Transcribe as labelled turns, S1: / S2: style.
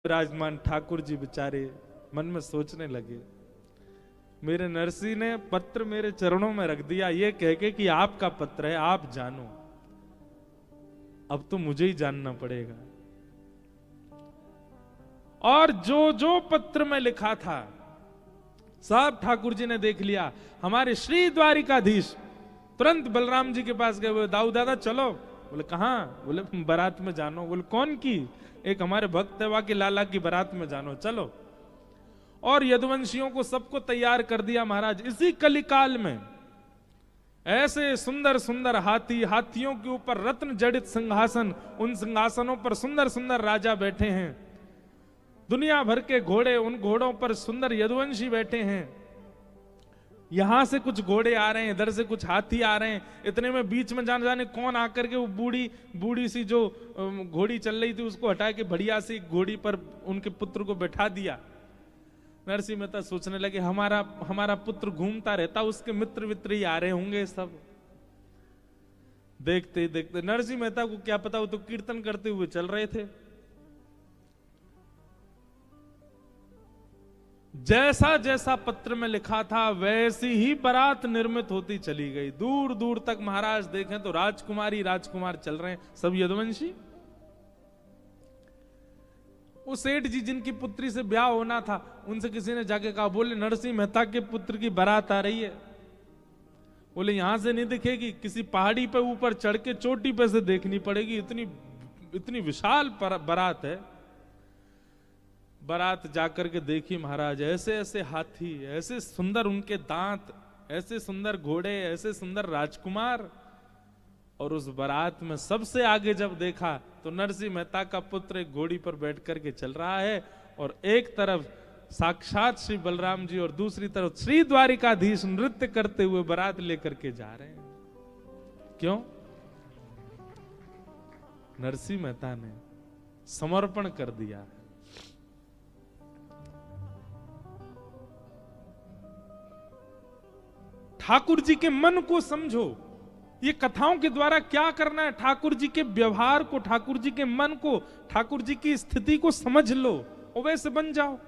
S1: विराजमान ठाकुर जी बेचारे मन में सोचने लगे, मेरे नरसी ने पत्र मेरे चरणों में रख दिया ये कह के कि आपका पत्र है, आप जानो। अब तो मुझे ही जानना पड़ेगा। और जो जो पत्र में लिखा था सब ठाकुर जी ने देख लिया। हमारे श्री द्वारिकाधीश तुरंत बलराम जी के पास गए, बोले दाऊ दादा चलो। बोले कहां? बोले बारात में जानो। बोले कौन की? एक हमारे भक्त है के लाला की बारात में जानो, चलो। और यदुवंशियों को सबको तैयार कर दिया महाराज। इसी कलिकाल में ऐसे सुंदर सुंदर हाथी, हाथियों के ऊपर रत्न जड़ित सिंहासन, उन सिंहासनों पर सुंदर सुंदर राजा बैठे हैं। दुनिया भर के घोड़े, उन घोड़ों पर सुंदर यदुवंशी बैठे हैं। यहां से कुछ घोड़े आ रहे हैं, इधर से कुछ हाथी आ रहे हैं। इतने में बीच में जाने जाने कौन आकर के वो बूढ़ी सी जो घोड़ी चल रही थी उसको हटा के बढ़िया सी घोड़ी पर उनके पुत्र को बैठा दिया। नरसिंह मेहता सोचने लगे हमारा पुत्र घूमता रहता, उसके मित्र वित्र ही आ रहे होंगे सब। देखते देखते नरसिंह मेहता को क्या पता, वो तो कीर्तन करते हुए चल रहे थे। जैसा जैसा पत्र में लिखा था वैसी ही बारात निर्मित होती चली गई। दूर दूर तक महाराज देखें तो राजकुमारी राजकुमार चल रहे हैं, सब यदुवंशी। वो सेठ जी जिनकी पुत्री से ब्याह होना था, उनसे किसी ने जाके कहा, बोले नरसिंह मेहता के पुत्र की बारात आ रही है। बोले यहां से नहीं दिखेगी, किसी पहाड़ी पे ऊपर चढ़ के चोटी पे से देखनी पड़ेगी, इतनी विशाल बारात है। बारात जाकर के देखी महाराज, ऐसे ऐसे हाथी, ऐसे सुंदर उनके दांत, ऐसे सुंदर घोड़े, ऐसे सुंदर राजकुमार। और उस बारात में सबसे आगे जब देखा तो नरसिंह मेहता का पुत्र एक घोड़ी पर बैठ करके चल रहा है, और एक तरफ साक्षात श्री बलराम जी और दूसरी तरफ श्री द्वारिकाधीश नृत्य करते हुए बारात लेकर के जा रहे हैं। क्यों? नरसिंह मेहता ने समर्पण कर दिया है। ठाकुर जी के मन को समझो, ये कथाओं के द्वारा क्या करना है, ठाकुर जी के व्यवहार को, ठाकुर जी के मन को, ठाकुर जी की स्थिति को समझ लो और वैसे बन जाओ।